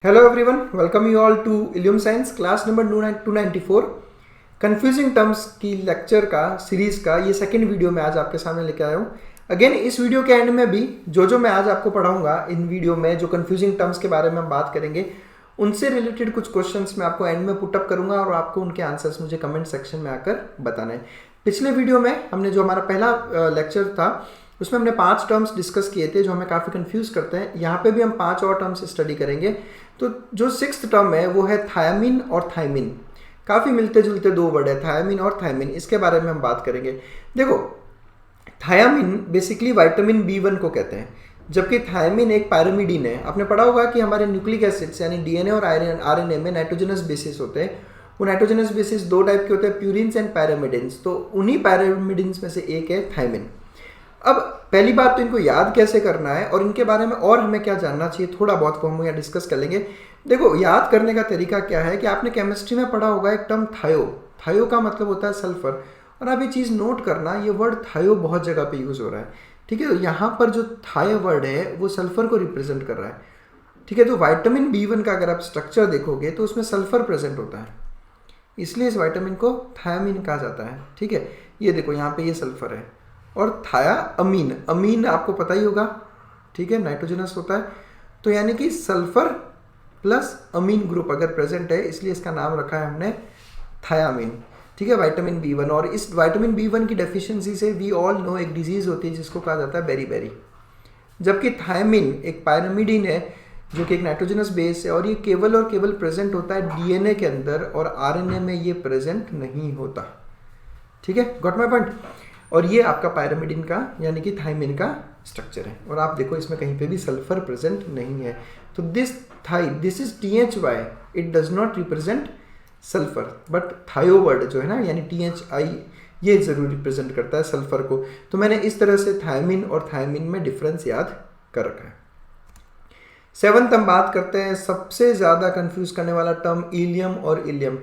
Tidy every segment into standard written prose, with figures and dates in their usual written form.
Hello everyone, welcome you all to Ilium Science class number 294 confusing terms की lecture का series का ये second video मैं आज आपके सामने लेके आया हूँ। अगेन इस वीडियो के एंड में भी जो मैं आज आपको पढ़ाऊंगा इन वीडियो में जो कन्फ्यूजिंग टर्म्स के बारे में हम बात करेंगे उनसे रिलेटेड कुछ क्वेश्चंस मैं आपको एंड में पुटअप करूंगा और आपको उनके आंसर्स मुझे कमेंट सेक्शन में आकर बताना है। पिछले वीडियो में हमने जो हमारा पहला लेक्चर था उसमें हमने 5 टर्म्स डिस्कस किए थे जो हमें काफ़ी कंफ्यूज करते हैं। यहाँ पे भी हम 5 और टर्म्स स्टडी करेंगे। तो जो 6th टर्म है वो है थायामीन और थायमिन। काफ़ी मिलते जुलते दो वर्ड है थायामीन और थायमिन, इसके बारे में हम बात करेंगे। देखो थायामीन बेसिकली विटामिन B1 को कहते हैं, जबकि थायमिन एक पैरामिडीन है। आपने पढ़ा होगा कि हमारे न्यूक्लिक एसिड्स यानी डीएनए और आरएनए में नाइट्रोजनस बेसिस होते हैं। वो नाइट्रोजनस बेसिस 2 टाइप के होते हैं, प्यूरिन्स एंड पैरामिडिन्स। तो उन्हीं पैरामिडिन्स में से एक है थायमिन। अब पहली बात तो इनको याद कैसे करना है और इनके बारे में और हमें क्या जानना चाहिए थोड़ा बहुत वो हम यहाँ डिस्कस कर लेंगे। देखो याद करने का तरीका क्या है कि आपने केमिस्ट्री में पढ़ा होगा एक टर्म थायो। थायो का मतलब होता है सल्फर। और आप ये चीज़ नोट करना, ये वर्ड थायो बहुत जगह पे यूज़ हो रहा है। ठीक है, तो यहाँ पर जो थाय वर्ड है वो सल्फर को रिप्रेजेंट कर रहा है। ठीक है, तो विटामिन B1 का अगर आप स्ट्रक्चर देखोगे तो उसमें सल्फर प्रेजेंट होता है, इसलिए इस विटामिन को थायामीन कहा जाता है। ठीक है, ये देखो यहाँ पे ये सल्फर है और थाया अमीन, अमीन आपको पता ही होगा। ठीक है, नाइट्रोजनस होता है, तो यानी कि सल्फर प्लस अमीन ग्रुप अगर प्रेजेंट है इसलिए इसका नाम रखा है हमने थायामीन। ठीक है, विटामिन B1। और इस विटामिन B1 की डेफिशिएंसी से वी ऑल नो एक डिजीज होती है जिसको कहा जाता है बेरी। जबकि थायमिन एक पैरामिडीन है जो कि एक नाइट्रोजनस बेस है और ये केवल और केवल प्रेजेंट होता है डीएनए के अंदर और आरएनए में ये प्रेजेंट नहीं होता। ठीक है, गॉट माय पॉइंट। और ये आपका पैरामिडीन का यानी कि थायमिन का स्ट्रक्चर है। और आप देखो इसमें कहीं पे भी सल्फर प्रेजेंट नहीं है। तो this is THY, it does not represent sulphur, but थायो वर्ड जो है ना यानी THI ये जरूर रिप्रेजेंट करता है सल्फर को। तो मैंने इस तरह से थायमिन और थायमिन में डिफरेंस याद कर रखा है। 7th हम बात करते हैं सबसे ज़्यादा कंफ्यूज करने वाला टर्म इलियम और इलियम।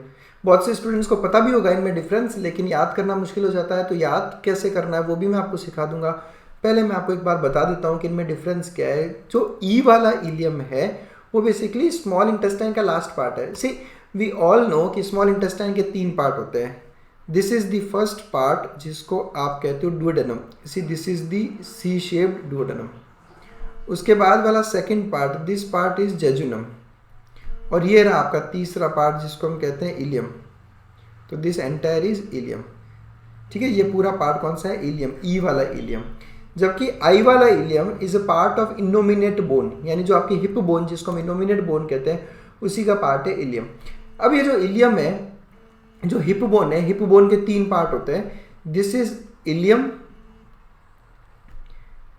बहुत से स्टूडेंट्स को पता भी होगा इनमें डिफरेंस, लेकिन याद करना मुश्किल हो जाता है। तो याद कैसे करना है वो भी मैं आपको सिखा दूंगा। पहले मैं आपको एक बार बता देता हूँ कि इनमें डिफरेंस क्या है। जो ई वाला इलियम है वो बेसिकली स्मॉल इंटेस्टाइन का लास्ट पार्ट है। सी वी ऑल नो कि स्मॉल इंटेस्टाइन के 3 पार्ट होते हैं। This is the first part जिसको आप कहते हो duodenum. See this is the C shaped duodenum. उसके बाद वाला second part, this part is jejunum. और ये रहा आपका तीसरा पार्ट जिसको हम कहते हैं इलियम। तो दिस एंटायर इज इलियम। ठीक है, ये पूरा पार्ट कौन सा है? इलियम, ई वाला इलियम। जबकि आई वाला ilium is a part of innominate bone, यानी जो आपकी हिप बोन जिसको हम इनोमिनेट बोन कहते हैं उसी का पार्ट है इलियम। अब ये जो इलियम है, जो हिप बोन है, हिप बोन के 3 पार्ट होते हैं। This is ilium,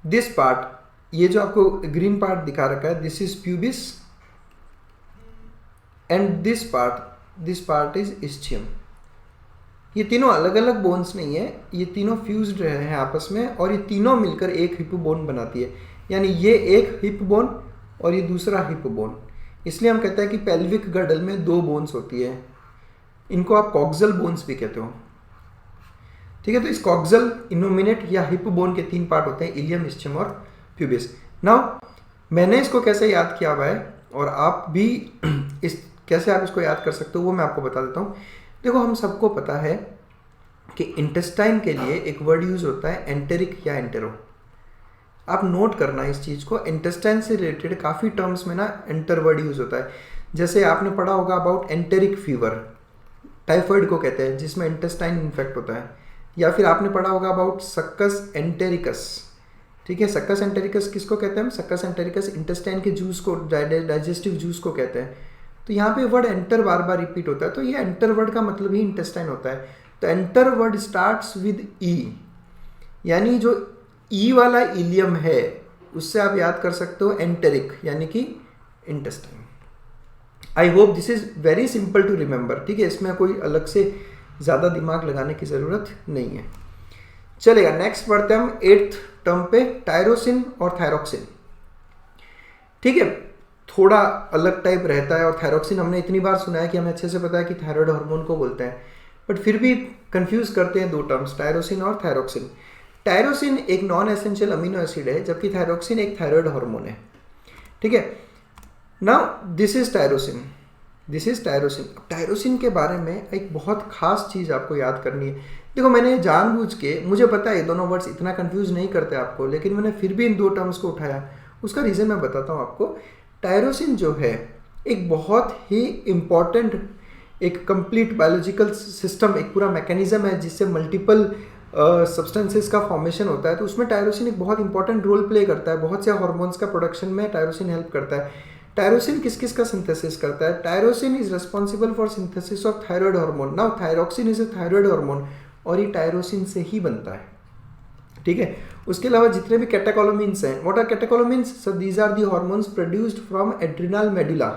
this part, ये जो आपको ग्रीन पार्ट दिखा रखा है, this is pubis, and this part is ischium. ये तीनों अलग अलग बोन्स नहीं है, ये तीनों फ्यूज्ड हैं आपस में और ये तीनों मिलकर एक हिप बोन बनाती है। यानी ये एक हिप बोन और ये दूसरा हिप बोन। इसलिए हम कहते हैं कि पेल्विक गर्डल में 2 बोन्स होती है। इनको आप कॉक्सल बोन्स भी कहते हो। ठीक है, तो इस कॉक्सल, इनोमिनेट या हिप बोन के 3 पार्ट होते हैं, इलियम, इस्चियम और प्यूबिस। नाउ मैंने इसको कैसे याद किया हुआ है और आप भी इस कैसे आप इसको याद कर सकते हो वो मैं आपको बता देता हूँ। देखो हम सबको पता है कि इंटेस्टाइन के लिए एक वर्ड यूज होता है एंटेरिक या एंटेरो। आप नोट करना इस चीज़ को, इंटेस्टाइन से रिलेटेड काफ़ी टर्म्स में ना एंटर वर्ड यूज होता है। जैसे आपने पढ़ा होगा अबाउट एंटेरिक फीवर, टाइफाइड को कहते हैं जिसमें इंटेस्टाइन इन्फेक्ट होता है। या फिर आपने पढ़ा होगा अबाउट सक्कस एंटेरिकस। ठीक है, सक्कस एंटेरिकस किसको कहते हैं हम? सक्कस एंटेरिकस इंटेस्टाइन के जूस को, डाइजेस्टिव जूस को कहते हैं। तो यहाँ पे वर्ड एंटर बार बार रिपीट होता है, तो ये एंटर वर्ड का मतलब ही इंटेस्टाइन होता है। तो एंटर वर्ड स्टार्ट्स विद ई, यानी जो ई वाला इलियम है उससे आप याद कर सकते हो एंटेरिक यानी कि intestine. I hope this is very simple to remember. ठीक है, इसमें कोई अलग से ज़्यादा दिमाग लगाने की ज़रूरत नहीं है। चलेगा, नेक्स्ट बढ़ते हैं हम 8th टर्म पे, टायरोसिन और थायरोक्सिन। ठीक है, थोड़ा अलग टाइप रहता है और थायरोक्सिन हमने इतनी बार सुना है कि हमें अच्छे से पता है कि थायराइड हार्मोन को बोलते हैं, बट फिर भी कंफ्यूज करते हैं 2 टर्म्स, टायरोसिन और थायरोक्सिन। टायरोसिन एक नॉन एसेंशियल अमीनो एसिड है जबकि थायरोक्सिन एक थायराइड हार्मोन है। ठीक है, now this is tyrosine, this is tyrosine. Tyrosine के बारे में एक बहुत खास चीज़ आपको याद करनी है। देखो मैंने जानबूझ के, मुझे पता है ये दोनों वर्ड्स इतना कंफ्यूज नहीं करते आपको, लेकिन मैंने फिर भी इन दो टर्म्स को उठाया। उसका रीज़न मैं बताता हूँ आपको। टायरोसिन जो है एक बहुत ही इम्पॉर्टेंट, एक कंप्लीट बायोलॉजिकल सिस्टम, एक पूरा मैकेनिज्म है जिससे मल्टीपल सब्सटेंसेस का फॉर्मेशन होता है। तो उसमें टायरोसिन एक बहुत इंपॉर्टेंट रोल प्ले करता है। बहुत से हार्मोन्स का प्रोडक्शन में टायरोसिन हेल्प करता है। टायरोसिन किस किस का सिंथेसिस करता है? Tyrosine is responsible for synthesis of thyroid hormone. Now thyroxine is a thyroid hormone और ये टायरोसिन से ही बनता है, ठीक है। उसके अलावा जितने भी कैटेकोलोमिन्स हैं, what are catecholamines? So these are the hormones produced from adrenal medulla.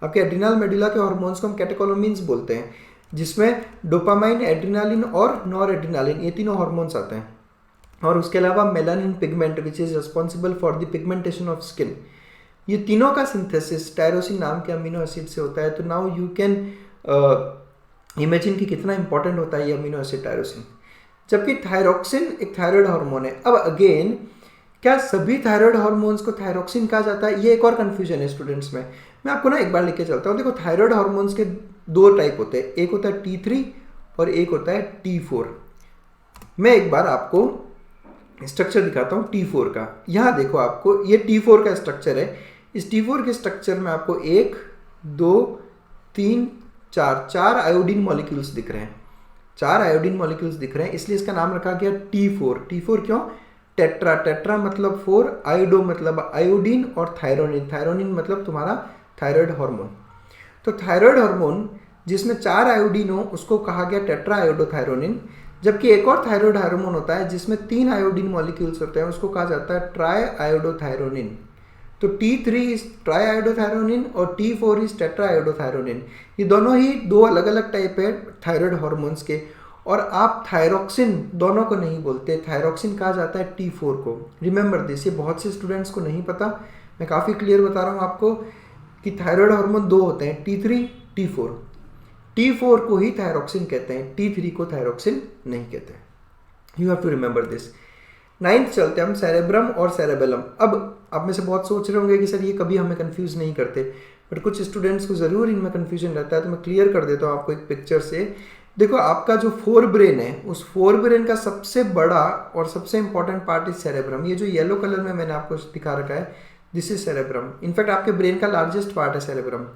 आपके एड्रिनल मेडुला के हार्मोन्स को हम कैटेकोलोमिन्स बोलते हैं, जिसमें डोपामाइन, एड्रिनालिन और नॉर एड्रिनालिन, ये तीनों हार्मोन्स आते हैं। और उसके अलावा melanin pigment which is responsible for the pigmentation of skin. ये तीनों का सिंथेसिस टायरोसिन नाम के अमीनो एसिड से होता है। तो नाउ यू कैन इमेजिन कि कितना इंपॉर्टेंट होता है ये अमीनो एसिड टायरोसिन। जबकि थायरोक्सिन एक थायराइड हार्मोन है। अब अगेन, क्या सभी थायराइड हार्मोन्स को थायरोक्सिन कहा जाता है? ये एक और कंफ्यूजन है स्टूडेंट्स में। मैं आपको ना एक बार लेके चलता हूँ। देखो थायराइड हार्मोन्स के दो टाइप होते हैं, एक होता है T3 और एक होता है T4। मैं एक बार आपको स्ट्रक्चर दिखाता हूँ T4 का। यहाँ देखो, आपको ये T4 का स्ट्रक्चर है। इस T4 के स्ट्रक्चर में आपको 1 2 3 4 आयोडीन मॉलिक्यूल्स दिख रहे हैं। 4 आयोडीन मॉलिक्यूल्स दिख रहे हैं, इसलिए इसका नाम रखा गया T4। T4 क्यों? टेट्रा, टेट्रा मतलब 4, आयोडो मतलब आयोडीन और थायरोनिन, थायरोनिन मतलब तुम्हारा थायराइड हार्मोन। तो थायराइड हार्मोन जिसमें 4 आयोडीन हो उसको कहा गया टेट्रा आयोडोथायरोनिन। जबकि एक और थायराइड हार्मोन होता है जिसमें 3 आयोडीन मॉलिक्यूल्स होते हैं, उसको कहा जाता है ट्राई आयोडोथायरोनिन। तो T3 इज ट्राई आयोडोथायरोनिन और T4 इज टेट्रा आयोडोथायरोनिन। ये दोनों ही दो अलग अलग टाइप है थायराइड हार्मोन्स के। और आप थायरोक्सिन दोनों को नहीं बोलते, थायरोक्सिन कहा जाता है T4 को। रिमेंबर दिस, ये बहुत से स्टूडेंट्स को नहीं पता। मैं काफ़ी क्लियर बता रहा हूँ आपको कि थायराइड हार्मोन दो होते हैं, T3 T4। T4 को ही थायरोक्सिन कहते हैं, T3 को थायरोक्सिन नहीं कहते। You have to remember this. 9th चलते हैं हम, सेरेब्रम और सेरेबेलम। अब आप में से बहुत सोच रहे होंगे कि सर ये कभी हमें कंफ्यूज नहीं करते, बट कुछ स्टूडेंट्स को ज़रूर इनमें कंफ्यूजन रहता है। तो मैं क्लियर कर देता हूँ आपको एक पिक्चर से। देखो, आपका जो फोर ब्रेन है, उस फोर ब्रेन का सबसे बड़ा और सबसे इंपॉर्टेंट पार्ट इज सेरेब्रम। ये जो येलो कलर में मैंने आपको दिखा रखा है, दिस इज सेरेब्रम। इनफैक्ट आपके ब्रेन का लार्जेस्ट पार्ट है सेरेब्रम।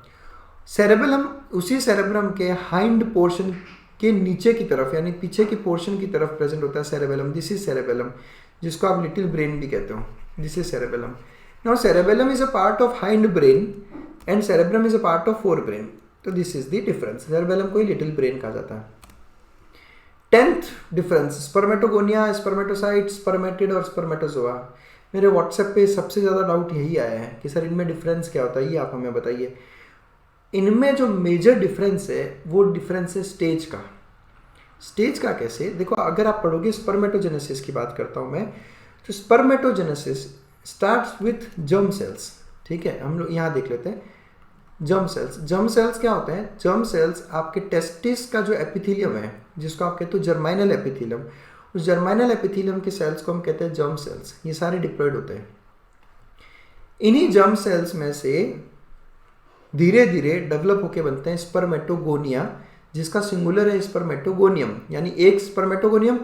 सेरेबेलम उसी सेरेब्रम के हाइंड पोर्शन के नीचे की तरफ, यानी पीछे की पोर्शन की तरफ प्रेजेंट होता है सेरेबेलम। दिस इज सेरेबेलम, जिसको आप लिटिल ब्रेन भी कहते हो। This is cerebellum. Now cerebellum is a part of hindbrain and cerebrum is a part of forebrain. तो this is the difference. Cerebellum को ही लिटिल ब्रेन कहा जाता है। 10th difference, spermatogonia, spermatocyte, spermatid और spermatozoa. मेरे WhatsApp पे सबसे ज़्यादा डाउट यही आया है कि सर इनमें डिफरेंस क्या होता है, ये आप हमें बताइए। इनमें जो मेजर डिफरेंस है वो डिफरेंस है स्टेज का। स्टेज का कैसे? देखो, अगर आप पढ़ोगे, स्पर्मेटोजेनेसिस की बात करता हूँ मैं, तो spermatogenesis starts with germ cells. ठीक है, हम लोग यहाँ देख लेते हैं जर्म सेल्स। जर्म सेल्स क्या होते हैं? जर्म सेल्स आपके टेस्टिस का जो एपिथेलियम है, जिसको आप कहते हो जर्माइनल एपिथेलियम, उस जर्माइनल एपिथेलियम के सेल्स को हम कहते हैं जर्म सेल्स। ये सारे डिप्लॉयड होते हैं। इन्हीं जर्म सेल्स में से धीरे धीरे डेवलप होके बनते हैं स्पर्मेटोगोनिया, जिसका सिंगुलर है स्पर्मेटोगोनियम, यानी एक स्पर्मेटोगोनियम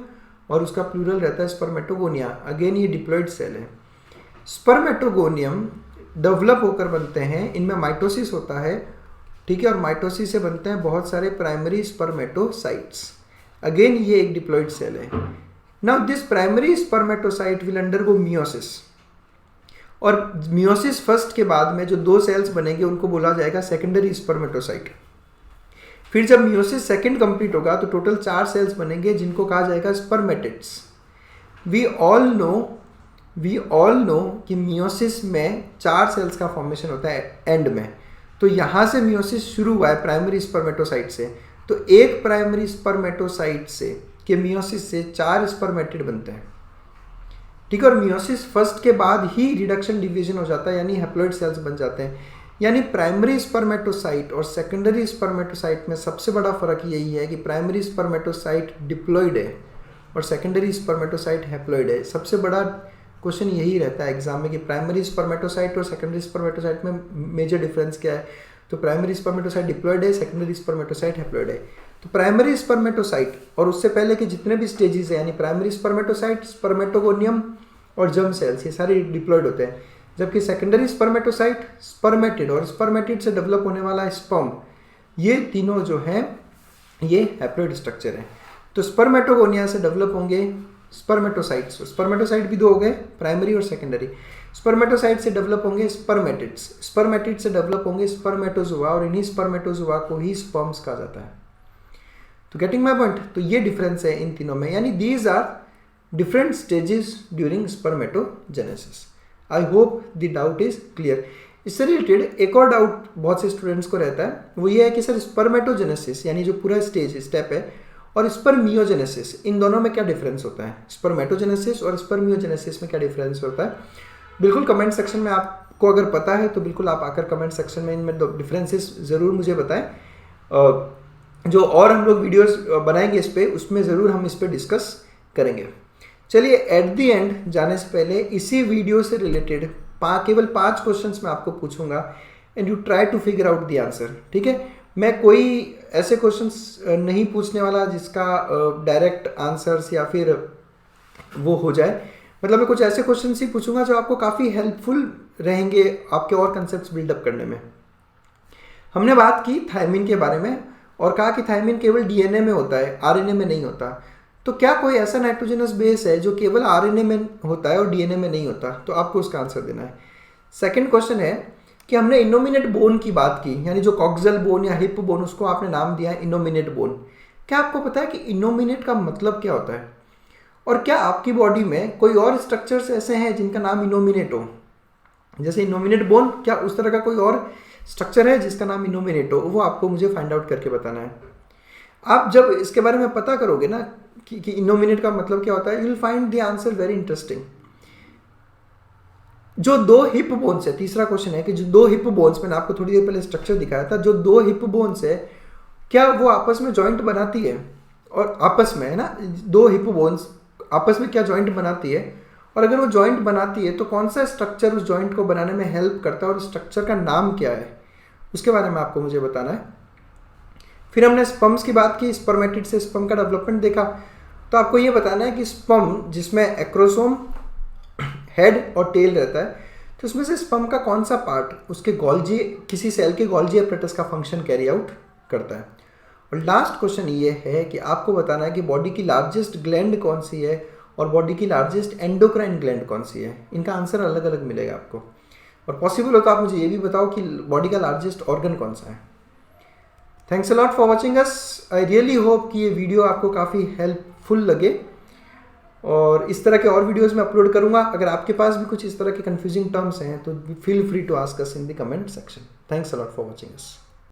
और उसका प्लूरल रहता है स्पर्मेटोगोनिया। अगेन ये डिप्लॉयड सेल है। स्पर्मेटोगोनियम डेवलप होकर बनते हैं, इनमें माइटोसिस होता है, ठीक है, और माइटोसिस से बनते हैं बहुत सारे प्राइमरी स्पर्मेटोसाइट्स। अगेन ये एक डिप्लॉयड सेल है। Now this primary spermatocyte will undergo meiosis, और मियोसिस फर्स्ट के बाद में जो दो सेल्स बनेंगे उनको बोला जाएगा सेकेंडरी स्पर्मेटोसाइट। फिर जब मियोसिस सेकेंड कंप्लीट होगा तो टोटल 4 सेल्स बनेंगे जिनको कहा जाएगा स्पर्मेटिड्स। वी ऑल नो कि मियोसिस में 4 सेल्स का फॉर्मेशन होता है एंड में। तो यहाँ से मियोसिस शुरू हुआ है प्राइमरी स्पर्मेटोसाइट से। तो एक प्राइमरी स्पर्मेटोसाइट से के मियोसिस से 4 स्पर्मेटिड बनते हैं, ठीक है। और मियोसिस फर्स्ट के बाद ही रिडक्शन डिवीजन हो जाता है, यानी हैप्लॉइड सेल्स बन जाते हैं। यानी प्राइमरी स्पर्मेटोसाइट और सेकेंडरी स्पर्मेटोसाइट में सबसे बड़ा फर्क यही है कि प्राइमरी स्पर्मेटोसाइट डिप्लॉइड है और सेकेंडरी स्पर्मेटोसाइट हैप्लॉइड है। सबसे बड़ा क्वेश्चन यही रहता है एग्जाम में कि प्राइमरी स्पर्मेटोसाइट और सेकेंडरी स्पर्मेटोसाइट में मेजर डिफरेंस क्या है। तो प्राइमरी स्पर्मेटोसाइट डिप्लॉयड है, सेकेंडरी स्पर्मेटोसाइट हैप्लॉयड है। तो प्राइमरी स्पर्मेटोसाइट और उससे पहले के जितने भी स्टेजेस हैं, यानी प्राइमरी स्पर्मेटोसाइट, स्पर्मेटोगोनियम और जर्म सेल्स, ये सारे डिप्लॉयड होते हैं। जबकि सेकेंडरी स्पर्मेटोसाइट, स्पर्मेटिड और स्पर्मेटिड से डेवलप होने वाला स्पर्म, ये तीनों जो हैं ये हैप्लॉयड स्ट्रक्चर हैं। तो स्पर्मेटोगोनिया से डेवलप होंगे स्पर्मेटोसाइट्स, स्पर्मेटोसाइट भी दो हो गए, प्राइमरी और सेकेंडरी। स्पर्मेटोसाइट से डेवलप होंगे स्पर्मेटिड्स, स्पर्मेटिड से डेवलप होंगे स्पर्मेटोजोआ, और इन्हीं स्पर्मेटोजोआ को ही स्पर्म्स कहा जाता है। तो गेटिंग माय पॉइंट, तो ये डिफरेंस है इन तीनों में, यानी these are different stages during spermatogenesis. I hope the doubt is clear. इससे रिलेटेड एक और डाउट बहुत से स्टूडेंट्स को रहता है, वो ये है कि सर स्पर्मेटोजेनेसिस यानी जो पूरा स्टेप है और स्पर्मियोजेनेसिस, इन दोनों में क्या डिफरेंस होता है। स्पर्मेटोजेनेसिस और स्पर्मियोजेनेसिस में क्या डिफरेंस होता है। बिल्कुल कमेंट सेक्शन में आपको अगर पता है तो बिल्कुल आप आकर कमेंट सेक्शन में इनमें डिफरेंसेस ज़रूर मुझे बताएं। जो और हम लोग वीडियोस बनाएंगे इस पर, उसमें ज़रूर हम इस पर डिस्कस करेंगे। चलिए एट द एंड जाने से पहले इसी वीडियो से रिलेटेड केवल 5 क्वेश्चंस मैं आपको पूछूंगा and you try to figure out the answer, ठीक है। मैं कोई ऐसे क्वेश्चंस नहीं पूछने वाला जिसका डायरेक्ट आंसर्स या फिर वो हो जाए, मतलब मैं कुछ ऐसे क्वेश्चंस ही पूछूंगा जो आपको काफ़ी हेल्पफुल रहेंगे आपके और कंसेप्ट्स बिल्डअप करने में। हमने बात की थायमिन के बारे में और कहा कि थायमिन केवल डीएनए में होता है, आरएनए में नहीं होता। तो क्या कोई ऐसा नाइट्रोजनस बेस है जो केवल आरएनए में होता है और डीएनए में नहीं होता। तो आपको उसका आंसर देना है। सेकंड क्वेश्चन है कि हमने इनोमिनेट बोन की बात की, यानी जो कॉक्सल बोन या हिप बोन, उसको आपने नाम दिया है इनोमिनेट बोन। क्या आपको पता है कि इनोमिनेट का मतलब क्या होता है, और क्या आपकी बॉडी में कोई और स्ट्रक्चर्स ऐसे हैं जिनका नाम इनोमिनेट हो। जैसे इनोमिनेट बोन, क्या उस तरह का कोई और स्ट्रक्चर है जिसका नाम इनोमिनेट हो, वो आपको मुझे फाइंड आउट करके बताना है। आप जब इसके बारे में पता करोगे ना कि इनोमिनेट का मतलब क्या होता है, you will find the answer very interesting. जो 2 हिप बोन्स है, तीसरा क्वेश्चन है कि जो 2 हिप बोन्स, मैंने आपको थोड़ी देर पहले स्ट्रक्चर दिखाया था, जो 2 हिप बोन्स है क्या वो आपस में जॉइंट बनाती है, और आपस में है ना 2 हिप बोन्स आपस में क्या जॉइंट बनाती है, और अगर वो जॉइंट बनाती है तो कौन सा स्ट्रक्चर उस जॉइंट को बनाने में हेल्प करता है और स्ट्रक्चर का नाम क्या है, उसके बारे में आपको मुझे बताना है। फिर हमने स्पर्म्स की बात की, स्पर्मेटिड से स्पर्म का डेवलपमेंट देखा। तो आपको ये बताना है कि स्पर्म जिसमें एक्रोसोम, हेड और टेल रहता है, तो उसमें से स्पर्म का कौन सा पार्ट उसके गोल्जी, किसी सेल के गोल्जी एपरेटस का फंक्शन कैरी आउट करता है। और लास्ट क्वेश्चन ये है कि आपको बताना है कि बॉडी की लार्जेस्ट ग्लैंड कौन सी है और बॉडी की लार्जेस्ट एंडोक्राइन ग्लैंड कौन सी है। इनका आंसर अलग अलग मिलेगा आपको, और पॉसिबल हो तो आप मुझे ये भी बताओ कि बॉडी का लार्जेस्ट ऑर्गन कौन सा है। Thanks a lot for watching us. I really hope कि ये वीडियो आपको काफ़ी हेल्पफुल लगे, और इस तरह के और वीडियोस मैं अपलोड करूंगा। अगर आपके पास भी कुछ इस तरह के कंफ्यूजिंग टर्म्स हैं तो feel free to ask us in the comment section. Thanks a lot for watching us.